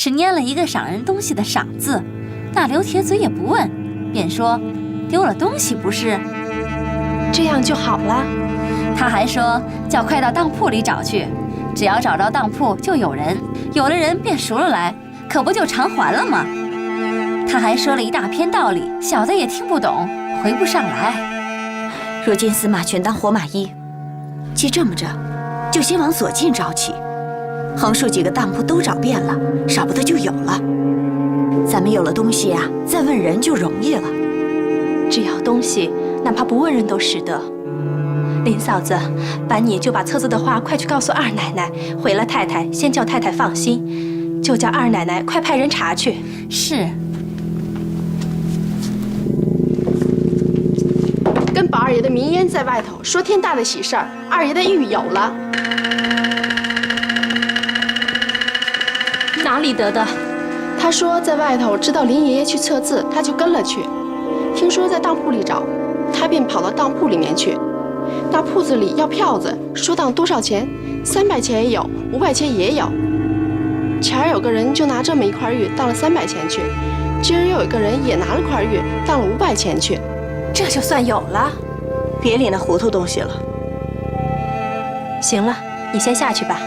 是粘了一个赏人东西的赏字。那刘铁嘴也不问，便说丢了东西不是？这样就好了。他还说叫快到当铺里找去，只要找着当铺就有人，有了人便赎了来，可不就偿还了吗？他还说了一大篇道理，小的也听不懂，回不上来。如今司马全当活马医，既这么着，就先往左近找起，横竖几个当铺都找遍了，少不得就有了。咱们有了东西啊，再问人就容易了。只要东西，哪怕不问人都使得。林嫂子，板你就把册子的话快去告诉二奶奶，回了太太先叫太太放心，就叫二奶奶快派人查去。是。跟宝二爷的明烟在外头说天大的喜事儿，二爷的玉有了。哪里得的？他说在外头知道林爷爷去测字，他就跟了去。听说在当铺里找，他便跑到当铺里面去。那铺子里要票子，说当多少钱，300钱也有，500钱也有。前儿有个人就拿这么一块玉当了300钱去，今儿又有一个人也拿了块玉当了500钱去。这就算有了。别理那糊涂东西了。行了，你先下去吧。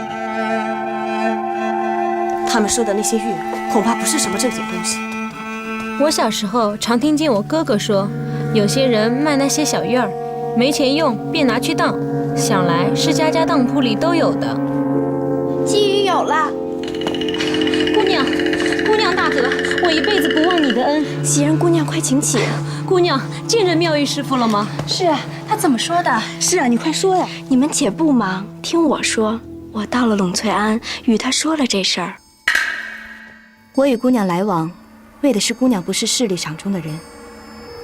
他们说的那些玉，恐怕不是什么正经东西。我小时候常听见我哥哥说，有些人卖那些小玉儿，没钱用便拿去当，想来是家家当铺里都有的。鲫鱼有了。姑娘大德，我一辈子不忘你的恩。袭人姑娘快请起。姑娘见着妙玉师傅了吗？是啊，他怎么说的？是啊，你快说呀。你们且不忙，听我说。我到了冷翠庵，与他说了这事儿。我与姑娘来往，为的是姑娘不是势力场中的人。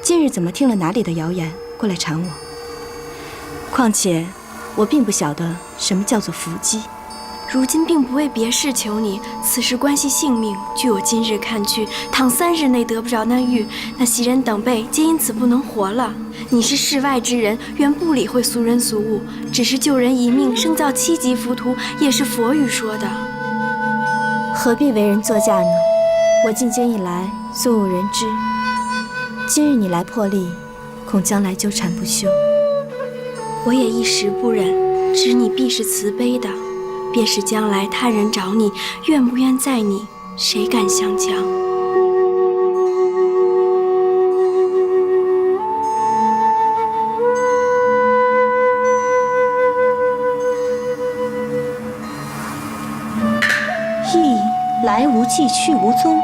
今日怎么听了哪里的谣言，过来缠我？况且我并不晓得什么叫做伏击。如今并不为别事求你，此事关系性命。据我今日看去，倘3日内得不着那玉，那袭人等辈皆因此不能活了。你是世外之人，原不理会俗人俗物，只是救人一命，胜造7级浮屠，也是佛语说的。何必为人作嫁呢？我进京以来，素无人知。今日你来破例，恐将来纠缠不休。我也一时不忍，知你必是慈悲的。便是将来他人找你，愿不愿在你，谁敢相将？忆来无迹去无踪，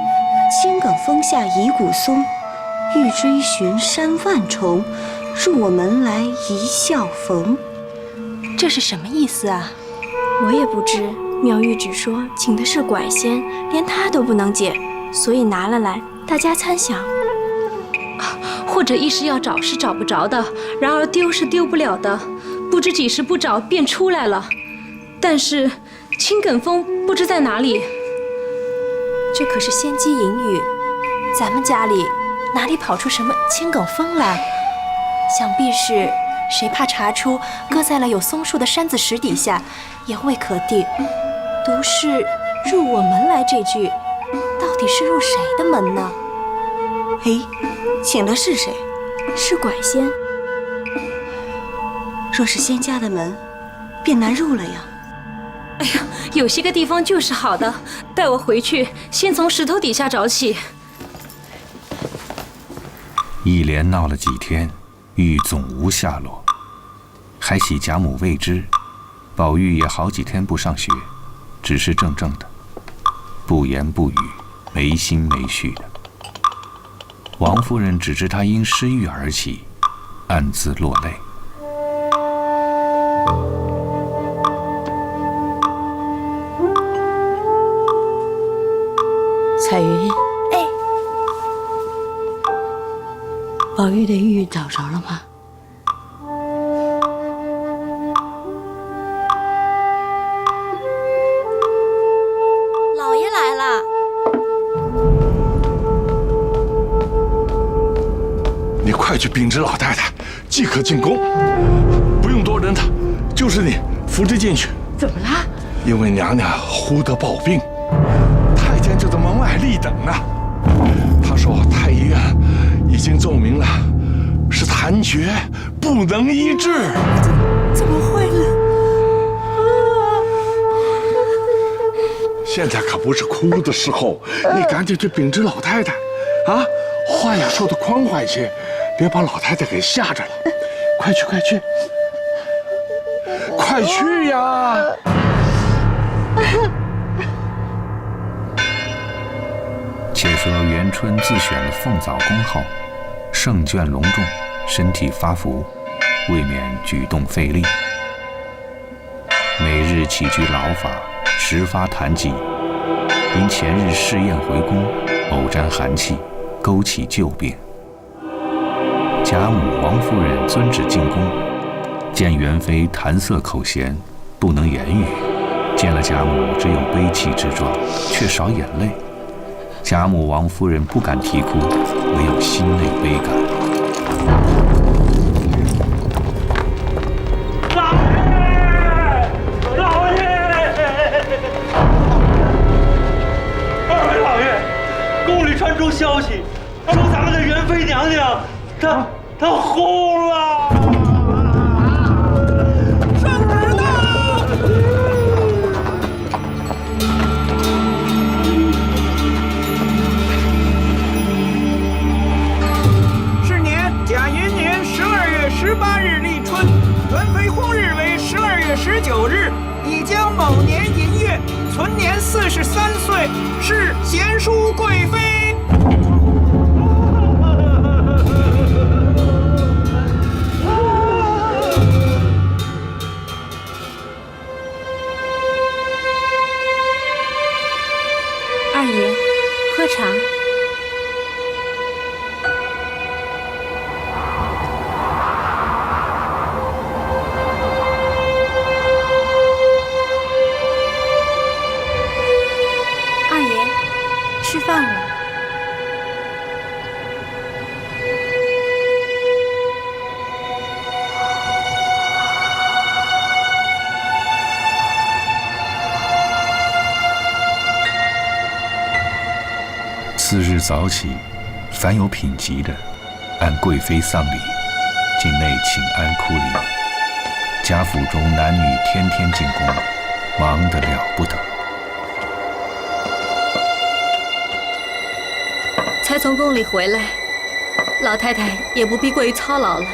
青埂峰下遗古松。欲追寻山万重，入我门来一笑逢。这是什么意思啊？我也不知，妙玉只说请的是拐仙，连他都不能解，所以拿了来，大家参详。或者一时要找是找不着的，然而丢是丢不了的，不知几时不找便出来了。但是青埂峰不知在哪里。这可是仙机隐语，咱们家里哪里跑出什么青埂峰来？想必是谁怕查出，搁在了有松树的山子石底下，也未可定。独是入我门来这句，到底是入谁的门呢？哎，请的是谁？是拐仙。若是仙家的门，便难入了呀。哎呀，有些个地方就是好的，带我回去，先从石头底下找起。一连闹了几天，玉总无下落，还喜贾母未知。宝玉也好几天不上学，只是怔怔的，不言不语，没心没绪的。王夫人只知他因失玉而起，暗自落泪。彩云，哎，宝玉的玉找着了吗？老爷来了。你快去禀知老太太，即可进宫，不用多人的，就是你扶着进去。怎么啦？因为娘娘忽得暴病，太监就这么买立等啊。他说太医院已经奏明了，是残绝，不能医治。怎么会呢？现在可不是哭的时候，你赶紧去禀知老太太，啊，话呀说得宽缓些，别把老太太给吓着了。快去，快去，快去呀！且说元春自选了凤藻宫后，胜倦隆重，身体发福，未免举动费力，每日起居劳法，时发痰疾。因前日试验回宫，偶沾寒气，勾起旧病。贾母、王夫人遵旨进宫，见元妃谈色口咸，不能言语。见了贾母，只有悲戚之状，却少眼泪。贾母、王夫人不敢啼哭，唯有心内悲感。传出消息，说咱们的元妃娘娘，她轰了。圣旨到。是年甲寅年12月18日立春，元妃薨日为12月19日，已将某年寅月，存年43岁，是贤淑贵妃。二爷，喝茶。二爷，吃饭了。次日早起，凡有品级的，按贵妃丧礼，境内请安哭灵。贾府中男女天天进宫，忙得了不得。才从宫里回来，老太太也不必过于操劳了。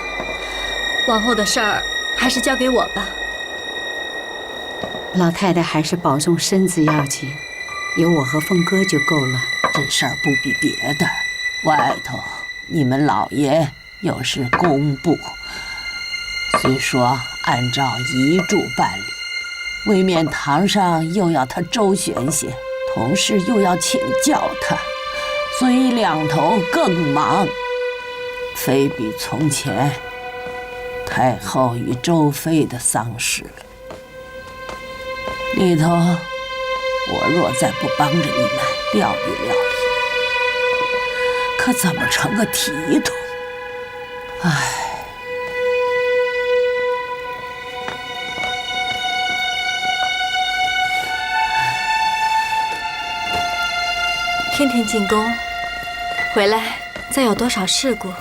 往后的事儿还是交给我吧。老太太还是保重身子要紧，有我和凤哥就够了。这事儿不比别的，外头你们老爷又是工部，虽说按照遗嘱办理，未免堂上又要他周旋些，同时又要请教他，所以两头更忙。非比从前太后与周妃的丧事了，里头我若再不帮着你们料理料理，可怎么成个体统？唉。天天进宫，回来再有多少事故，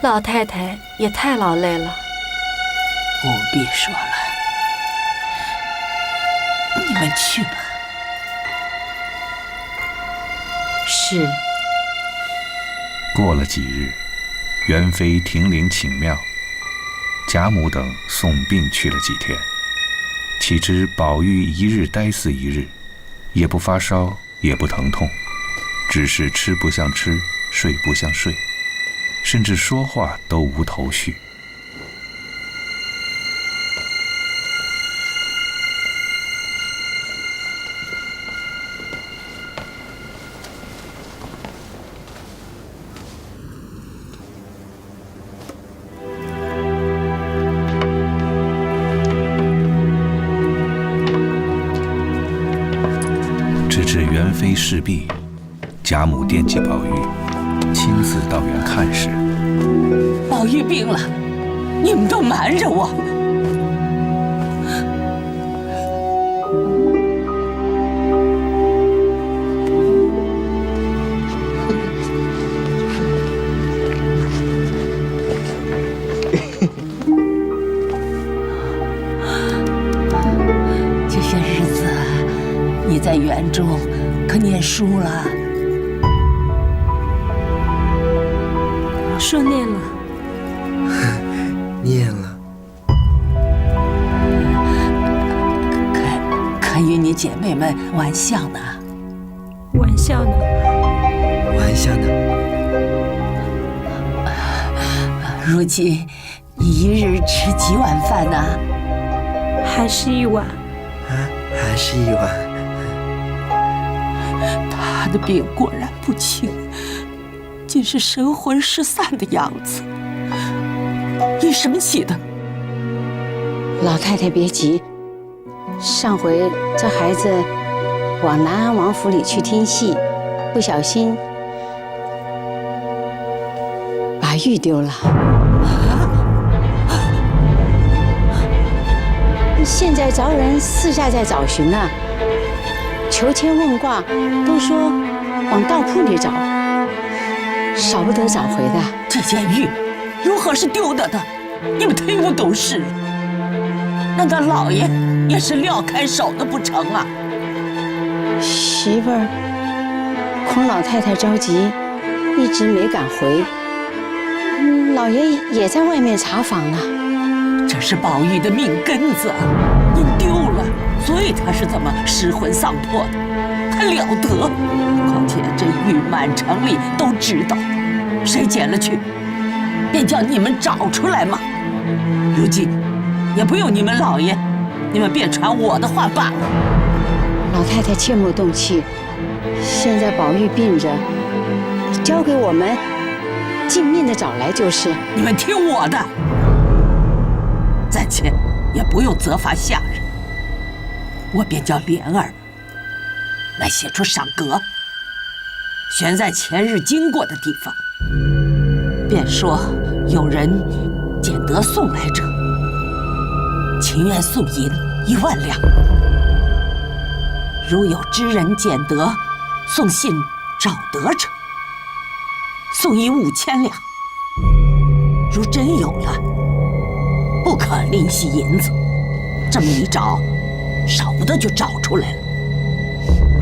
老太太也太劳累了。不必说了，你们去吧。是。过了几日，元妃停灵请庙，贾母等送病去了几天。岂知宝玉一日呆似一日，也不发烧，也不疼痛，只是吃不像吃，睡不像睡，甚至说话都无头绪。直至元妃事毕，贾母惦记宝玉，亲自到园看时，宝玉病了，你们都瞒着我。你在园中可念书了？说念了。念了。可与你姐妹们玩笑呢。玩笑呢？玩笑呢？如今你一日吃几碗饭呢？还是1碗。还是1碗。他的病果然不轻，竟是神魂失散的样子。因什么起的？老太太别急，上回这孩子往南安王府里去听戏，不小心把玉丢了。现在着人四下在找寻呢，求签问卦都说往当铺里找，少不得找回的。这件玉如何是丢的的？你们忒不懂事。难道老爷也是撂开手的不成啊？媳妇儿，孔老太太着急，一直没敢回。老爷也在外面查访呢。这是宝玉的命根子，您丢了，所以他是这么失魂丧魄的，还了得！况且这玉满城里都知道，谁捡了去，便叫你们找出来嘛。如今也不用你们老爷，你们便传我的话罢了。老太太切莫动气，现在宝玉病着，交给我们尽命的找来就是。你们听我的，暂且也不用责罚下人，我便叫莲儿来写出赏格，悬在前日经过的地方，便说有人捡得送来者，情愿送银1万两；如有知人捡得送信找得者，送银5000两。如真有了，不可吝惜银子。这么一找，少不得就找出来了。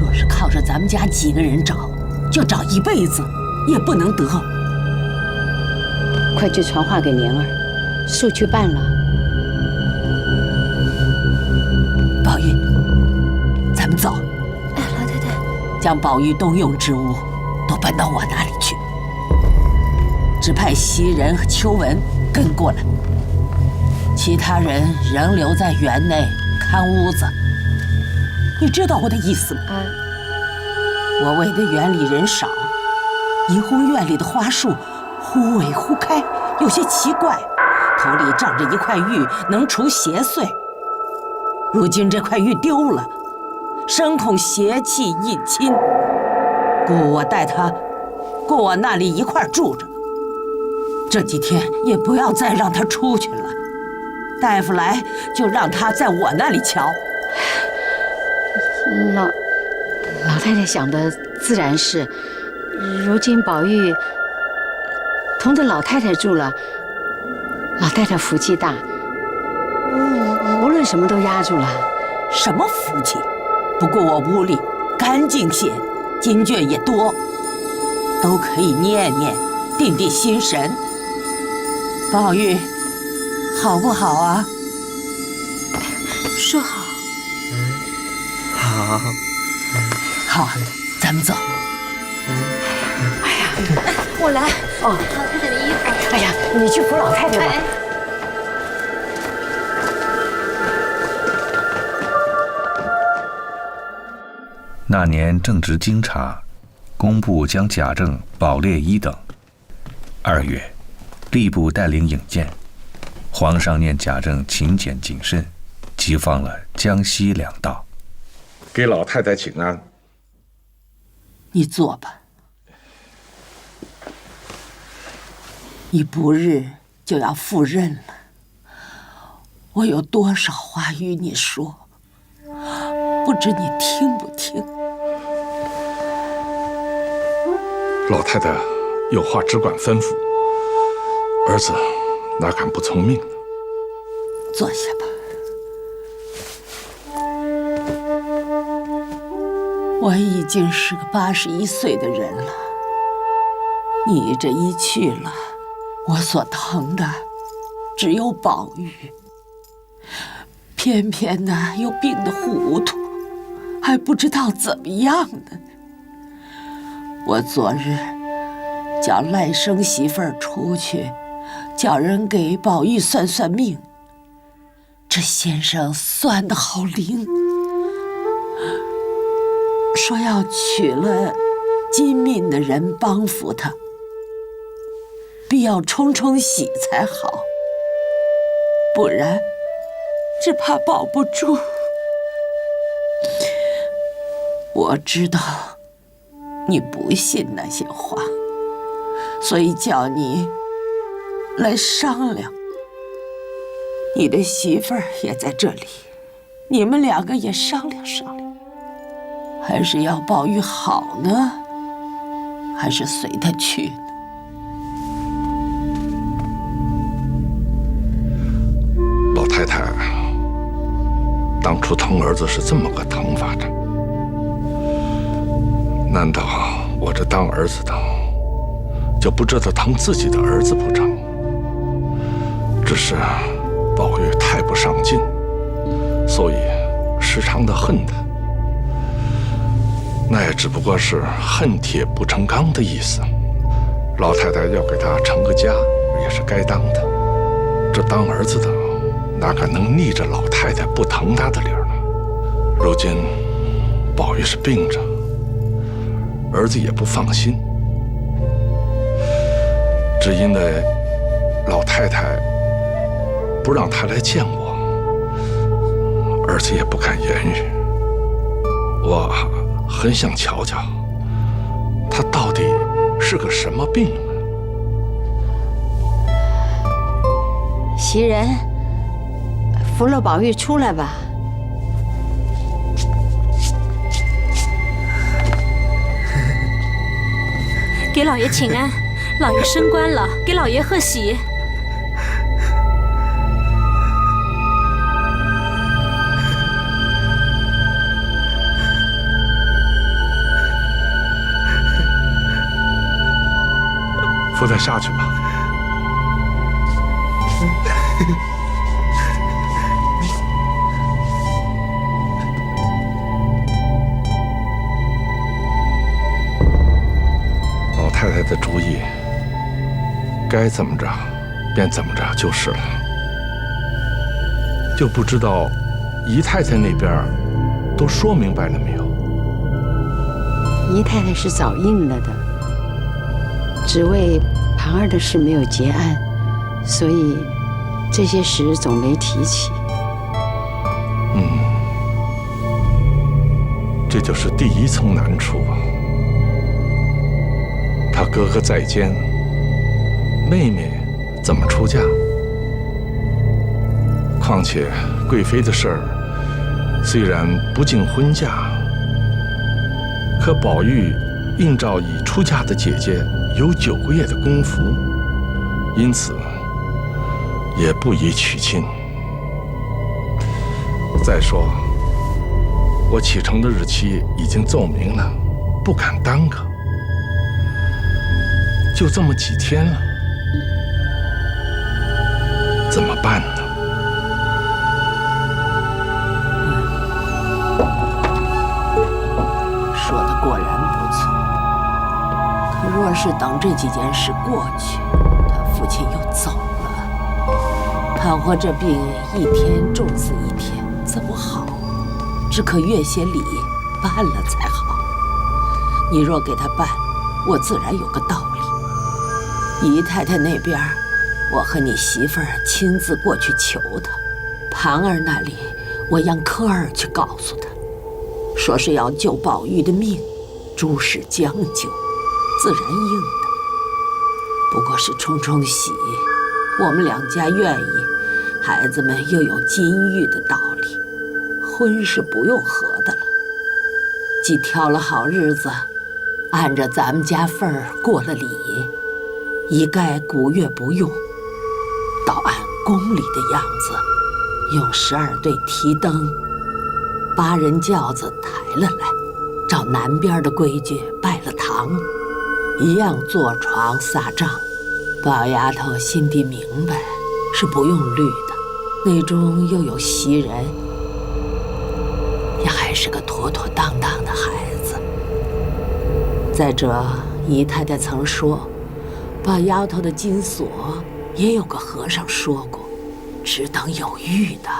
若是靠着咱们家几个人找，就找一辈子也不能得。快去传话给莲儿，速去办了。宝玉，咱们走。哎，老太太，将宝玉动用之物都搬到我那里去，只派袭人和秋文跟过来，其他人仍留在园内看屋子。你知道我的意思吗？我为的园里人少，怡红院里的花树忽萎忽开，有些奇怪，头里长着一块玉，能除邪祟。如今这块玉丢了，生恐邪气隐侵，故我带他过我那里一块住着。这几天也不要再让他出去了，大夫来就让他在我那里瞧。老太太想的自然是，如今宝玉同着老太太住了，老太太福气大，无论什么都压住了。什么福气？不过我屋里干净些，经卷也多，都可以念念，定定心神。宝玉，好不好啊？说好。好。好，咱们走。哎呀，我来。哦，老太太的衣服。哎呀，你去扶老太太吧。那年正值京察，工部将贾政、保烈一等。2月，吏部带领引荐，皇上念贾政勤俭谨慎，即放了江西2道。给老太太请安。你坐吧。你不日就要赴任了，我有多少话与你说，不知你听不听。老太太有话只管吩咐，儿子哪敢不从命呢？坐下吧。我已经是个81岁的人了，你这一去了，我所疼的只有宝玉，偏偏呢又病得糊涂，还不知道怎么样呢。我昨日叫赖生媳妇儿出去，叫人给宝玉算算命，这先生算得好灵，说要娶了金命的人帮扶他，必要冲冲喜才好，不然只怕保不住。我知道你不信那些话，所以叫你来商量。你的媳妇儿也在这里，你们两个也商量商量，还是要宝玉好呢，还是随他去呢？老太太当初疼儿子是这么个疼法的，难道我这当儿子的就不知道疼自己的儿子不成？只是宝玉太不上进，所以时常的恨他，那也只不过是恨铁不成钢的意思。老太太要给他成个家也是该当的，这当儿子的哪敢能逆着老太太不疼他的理儿呢？如今宝玉是病着，儿子也不放心，只因为老太太不让他来见我，儿子也不敢言语。我很想瞧瞧他到底是个什么病呢？袭人，扶了宝玉出来吧。给老爷请安，老爷升官了，给老爷贺喜。扶他下去吧。老太太的主意，该怎么着便怎么着就是了。就不知道姨太太那边都说明白了没有？姨太太是早应了的，只为庞儿的事没有结案，所以这些事总没提起。这就是第一层难处啊。他哥哥在监，妹妹怎么出嫁？况且贵妃的事儿虽然不进婚嫁，可宝玉应照已出嫁的姐姐有9个月的功夫，因此也不宜娶亲。再说，我启程的日期已经奏明了，不敢耽搁。就这么几天了，怎么办呢？说的果然不错。可若是等这几件事过去，他父亲又走了，倘或这病一天重死一天，怎么好？只可越些礼办了才好。你若给他办，我自然有个道理。姨太太那边，我和你媳妇儿亲自过去求她。庞儿那里，我让科儿去告诉他，说是要救宝玉的命，诸事将就，自然应的。不过是冲冲喜，我们两家愿意，孩子们又有金玉的道理，婚是不用合的了。既挑了好日子，按着咱们家份儿过了礼，一概古月不用，倒按宫里的样子，用12对提灯，8人轿子抬了来，照南边的规矩拜了堂，一样坐床撒帐。宝丫头心底明白，是不用绿的，内中又有袭人，也还是个妥妥当当的孩子。再者，姨太太曾说，宝丫头的金锁也有个和尚说过，只等有玉的，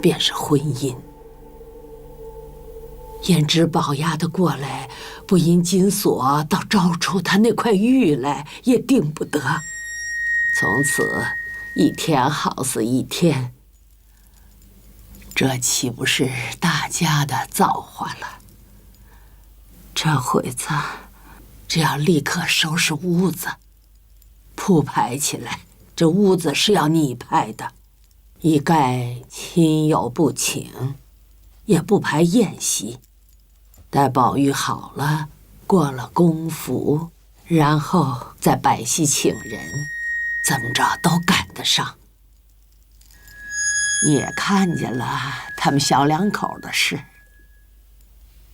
便是婚姻。焉知宝丫头过来，不因金锁，倒招出她那块玉来，也定不得。从此一天好似一天，这岂不是大家的造化了？这会子，只要立刻收拾屋子，铺排起来，这屋子是要你排的，一概亲友不请，也不排宴席。待宝玉好了，过了公服，然后再摆席请人，怎么着都赶得上。你也看见了他们小两口的事，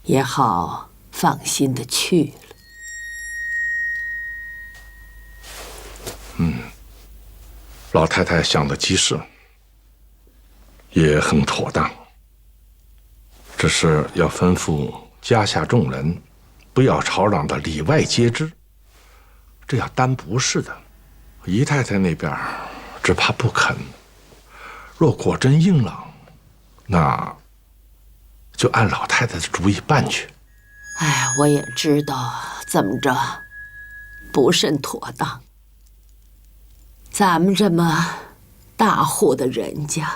也好放心的去了。老太太想的极是，也很妥当，只是要吩咐家下众人，不要吵嚷的里外皆知，这要担不是的。姨太太那边只怕不肯，若果真硬朗，那就按老太太的主意办去。哎，我也知道怎么着不甚妥当。咱们这么大户的人家，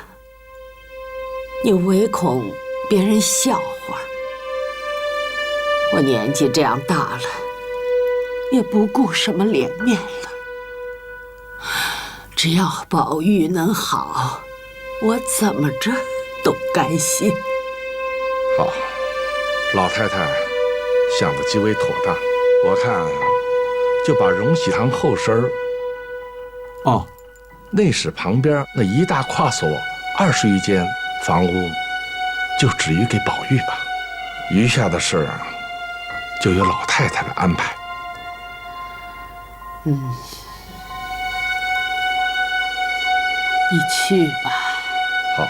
你唯恐别人笑话。我年纪这样大了，也不顾什么脸面了。只要宝玉能好，我怎么着都甘心。好，老太太想的极为妥当，我看就把荣禧堂后身内室旁边那一大跨所20余间房屋，就止于给宝玉吧。余下的事就由老太太来安排。你去吧。好。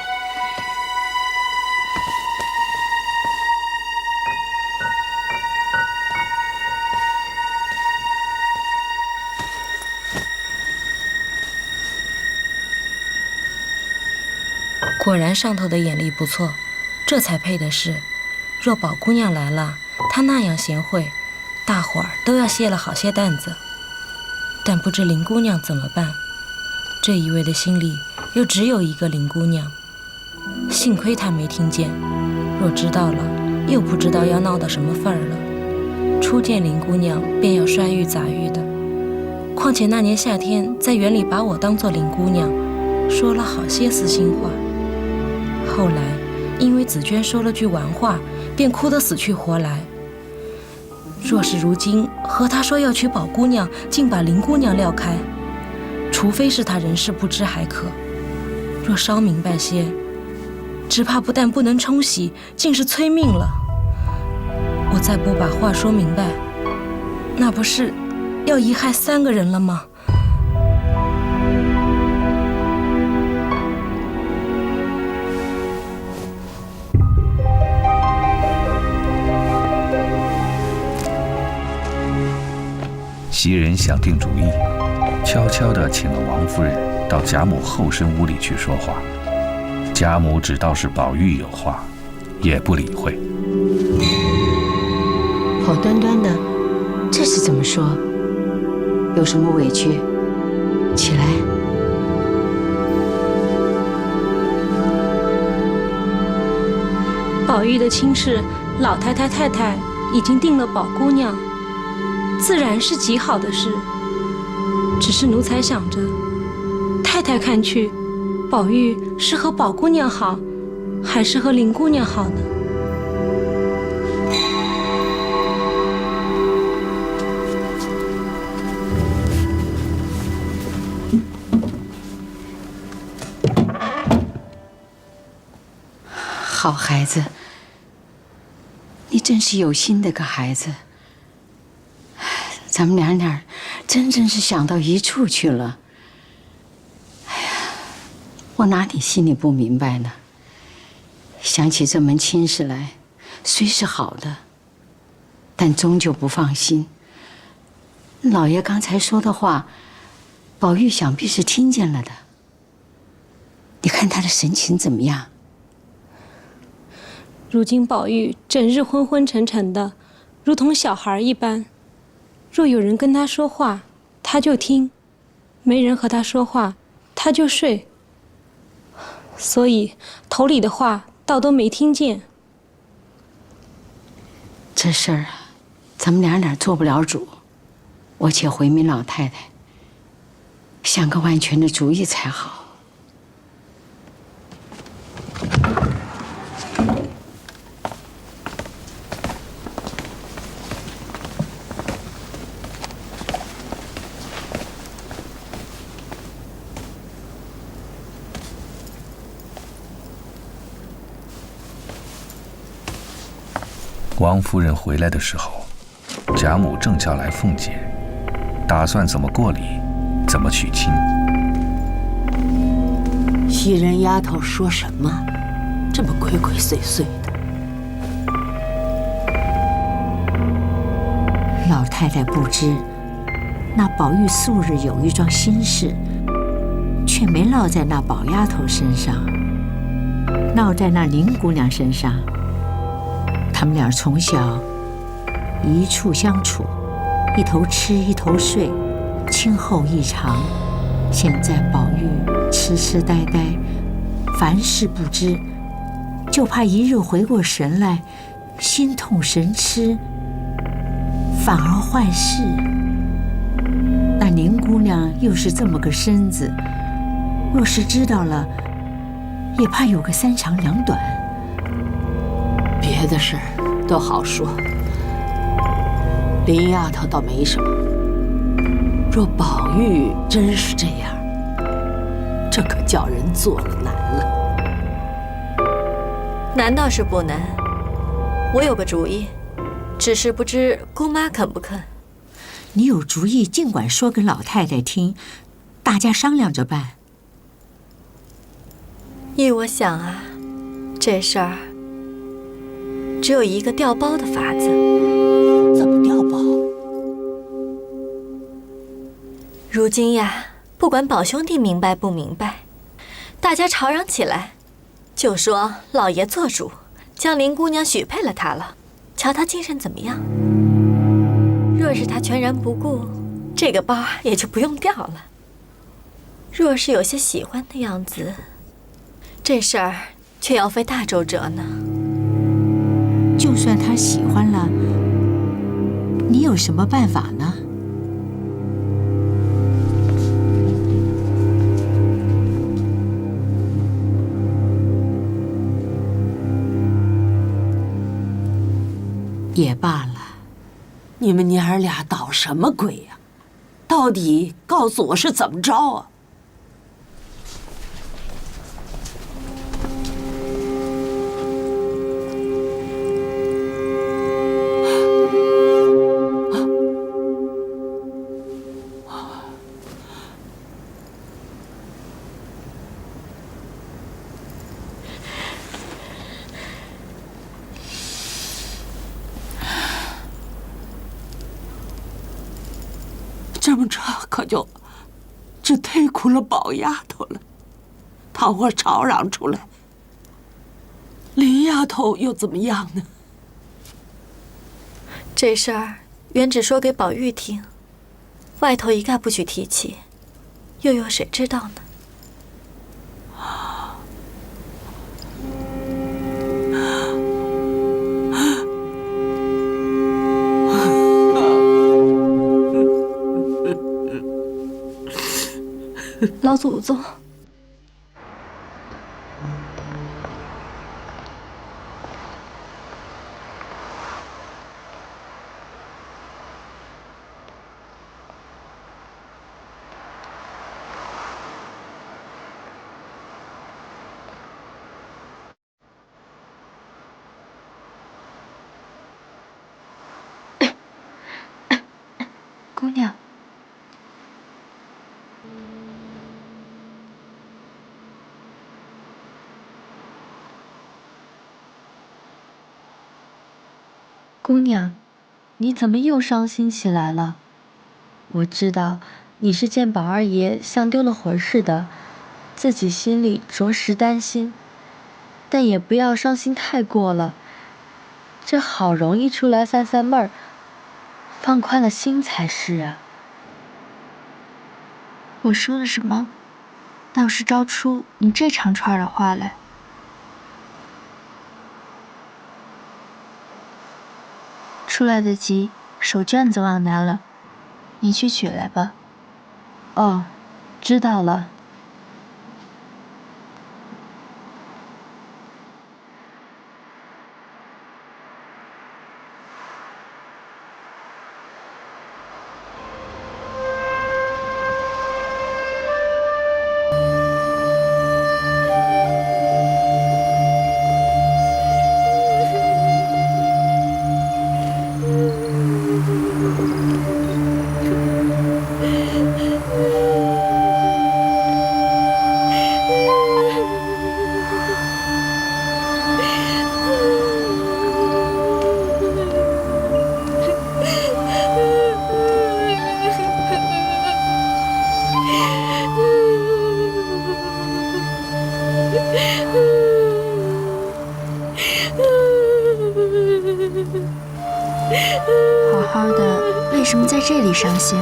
果然上头的眼力不错，这才配的是。若宝姑娘来了，她那样贤惠，大伙儿都要卸了好些担子。但不知林姑娘怎么办？这一位的心里又只有一个林姑娘，幸亏她没听见，若知道了，又不知道要闹到什么份儿了。初见林姑娘便要摔玉砸玉的，况且那年夏天在园里把我当作林姑娘，说了好些私心话。后来因为紫娟说了句玩话，便哭得死去活来。若是如今和她说要娶宝姑娘，竟把林姑娘撂开，除非是她人事不知还可，若稍明白些，只怕不但不能冲喜，竟是催命了。我再不把话说明白，那不是要贻害3个人了吗？袭人想定主意，悄悄地请了王夫人到贾母后身屋里去说话。贾母只道是宝玉有话，也不理会。好端端的，这是怎么说？有什么委屈？起来。宝玉的亲事，老太太、太太已经定了宝姑娘，自然是极好的事。只是奴才想着，太太看去，宝玉是和宝姑娘好，还是和林姑娘好呢？好孩子，你真是有心的个孩子，咱们娘俩真是想到一处去了。哎呀，我哪里心里不明白呢？想起这门亲事来，虽是好的，但终究不放心。老爷刚才说的话，宝玉想必是听见了的。你看他的神情怎么样？如今宝玉整日昏昏沉沉的，如同小孩一般。若有人跟他说话，他就听；没人和他说话，他就睡。所以头里的话倒都没听见。这事儿啊，咱们娘俩做不了主，我且回明老太太，想个万全的主意才好。王夫人回来的时候，贾母正叫来凤姐，打算怎么过礼，怎么娶亲。袭人丫头说什么，这么鬼鬼祟祟的？老太太不知，那宝玉素日有一桩心事，却没落在那宝丫头身上，落在那林姑娘身上。他们俩从小一处相处，一头吃一头睡，亲厚异常。现在宝玉痴痴呆呆，凡事不知，就怕一日回过神来，心痛神痴，反而坏事。那林姑娘又是这么个身子，若是知道了，也怕有个三长两短。别的事儿都好说，林丫头倒没什么。若宝玉真是这样，这可叫人做了难了。难倒是不难，我有个主意，只是不知姑妈肯不肯。你有主意，尽管说给老太太听，大家商量着办。依我想啊，这事儿只有一个调包的法子。怎么调包？如今呀，不管宝兄弟明白不明白，大家吵嚷起来，就说老爷做主，将林姑娘许配了他了，瞧他精神怎么样。若是他全然不顾，这个包也就不用调了。若是有些喜欢的样子，这事儿却要费大周折呢。就算他喜欢了，你有什么办法呢？也罢了，你们娘儿俩捣什么鬼呀？到底告诉我是怎么着啊？这么着可就只忒苦了宝丫头了。倘或吵嚷出来，林丫头又怎么样呢？这事儿原只说给宝玉听，外头一概不许提起，又有谁知道呢？老祖宗，姑娘。姑娘，你怎么又伤心起来了？我知道你是见宝二爷像丢了魂似的，自己心里着实担心，但也不要伤心太过了。这好容易出来散散闷儿，放宽了心才是啊。我说了什么？倒是招出你这长串的话来。出来得及，手绢子忘拿了，你去取来吧。哦，知道了。好好的，为什么在这里伤心？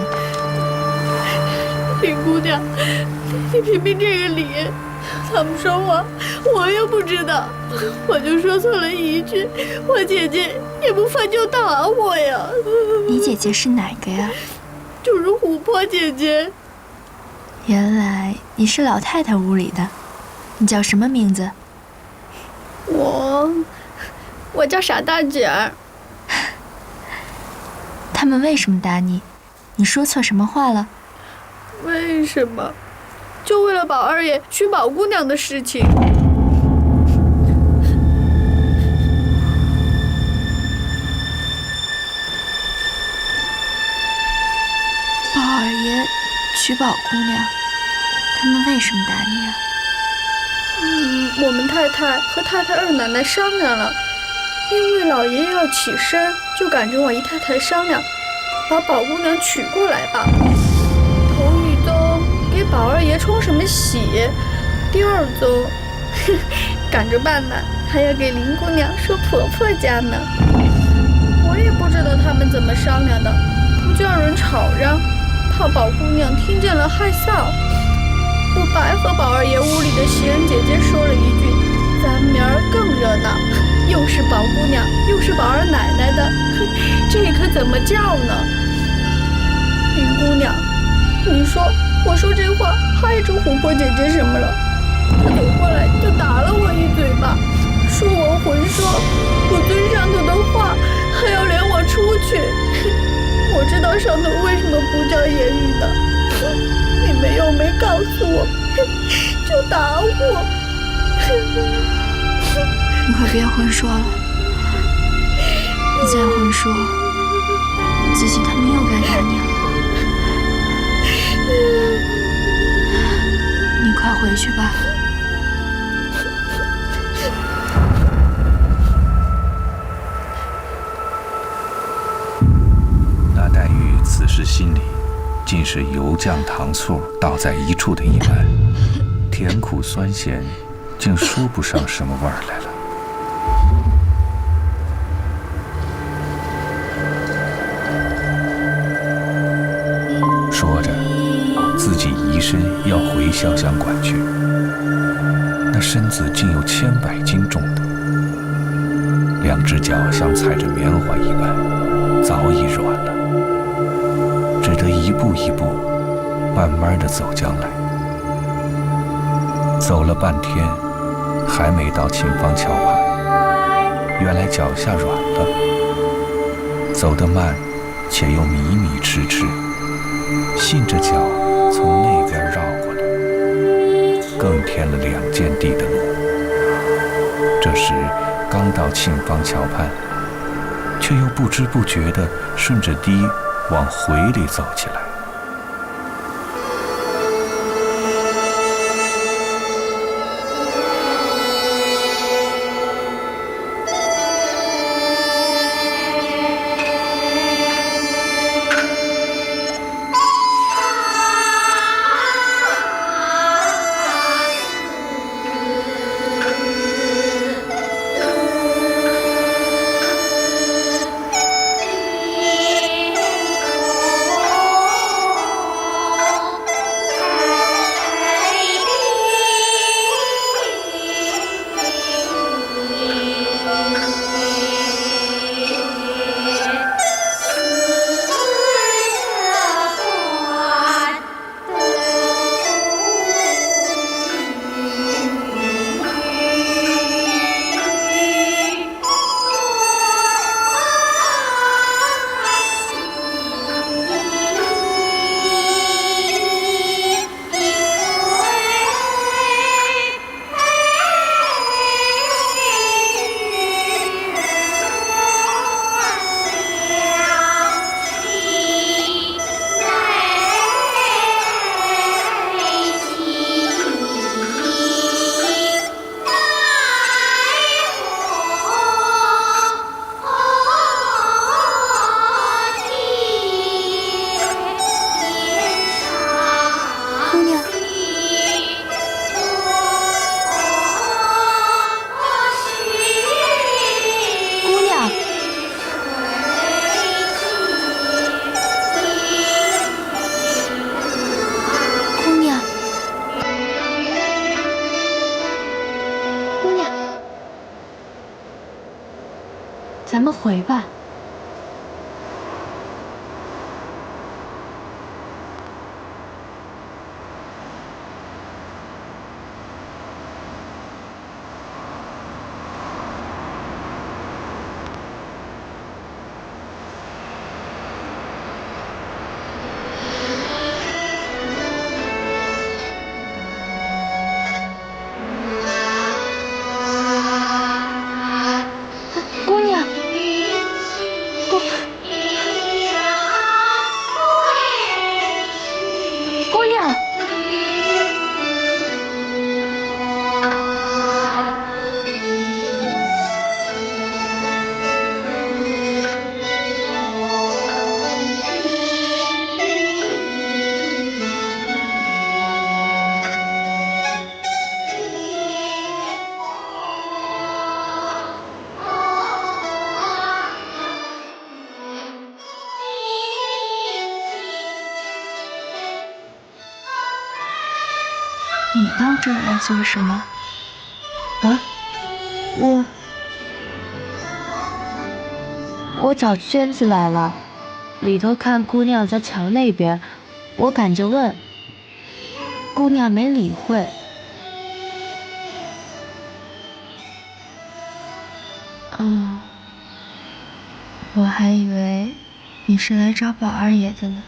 林姑娘，你评评这个理，他们说我又不知道，我就说错了一句，我姐姐也不犯就打我呀。你姐姐是哪个呀？就是琥珀姐姐。原来你是老太太屋里的，你叫什么名字？我叫傻大姐儿。他们为什么打你？你说错什么话了？为什么？就为了宝二爷娶宝姑娘的事情。宝二爷娶宝姑娘，他们为什么打你啊？我们太太和太太二奶奶商量了，因为老爷爷要起身，就赶着我姨太太商量，把宝姑娘娶过来吧。头一宗给宝二爷冲什么喜，第二宗赶着办呢，还要给林姑娘说婆婆家呢。我也不知道他们怎么商量的，不叫人吵嚷，怕宝姑娘听见了害臊。我白和宝二爷屋里的袭人姐姐说了一句，咱明儿更热闹，又是宝姑娘又是宝二奶奶的，这可怎么叫呢？林姑娘，你说我说这话害着琥珀姐姐什么了？她走过来就打了我一嘴巴，说我混说，我尊上头的话还要连我出去。我知道上头为什么不叫言语的，你们又没告诉我，就打我。你快别混说了，你再混说，姐姐他们又该打你了。你快回去吧。那黛玉此时心里竟是油酱糖醋倒在一处的一般，甜苦酸咸竟说不上什么味儿来了。说着自己移身要回潇湘馆去，那身子竟有100斤重的，两只脚像踩着棉花一般早已软了，只得一步一步慢慢地走将来。走了半天还没到沁芳桥畔，原来脚下软了，走得慢且又迷迷痴痴，信着脚从那边绕过来，更添了2间地的路。这时刚到沁芳桥畔，却又不知不觉地顺着堤往回里走起来。咱们回吧。姑娘。姑娘，你到这儿来做什么？啊？我找娟子来了，里头看姑娘在墙那边，我赶着问，姑娘没理会。我还以为你是来找宝二爷的呢，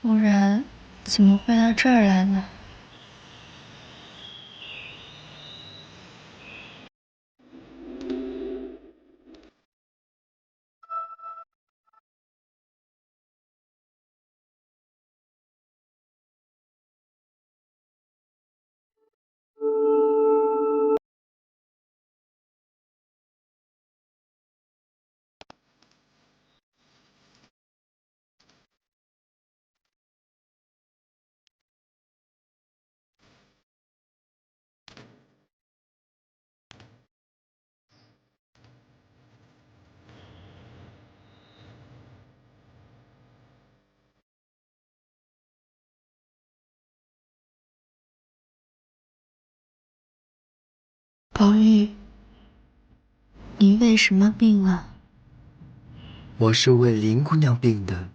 不然怎么会到这儿来呢？宝玉，你为什么病了？我是为林姑娘病的。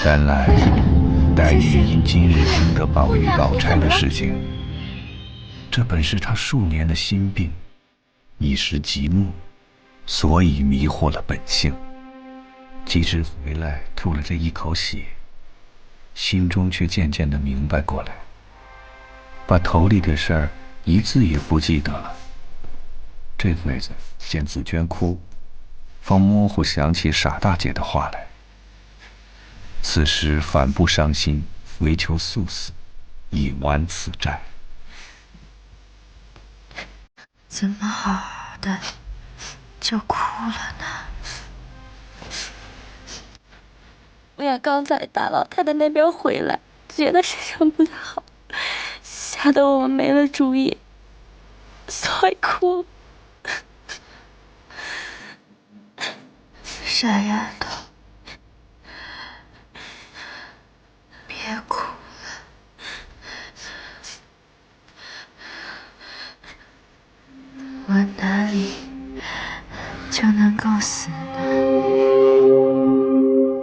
原来黛玉因今日听得宝玉宝钗的事情，这本是她数年的心病，一时急怒，所以迷惑了本性。及至回来吐了这一口血，心中却渐渐地明白过来，把头里的事儿一字也不记得了。这会子见紫娟哭，方模糊想起傻大姐的话来。此时反不伤心，唯求速死，以完此债。怎么好好的就哭了呢？我也刚在大老太太那边回来，觉得事情不太好，吓得我们没了主意，所以哭。傻丫头，别哭了。我哪里就能够死呢？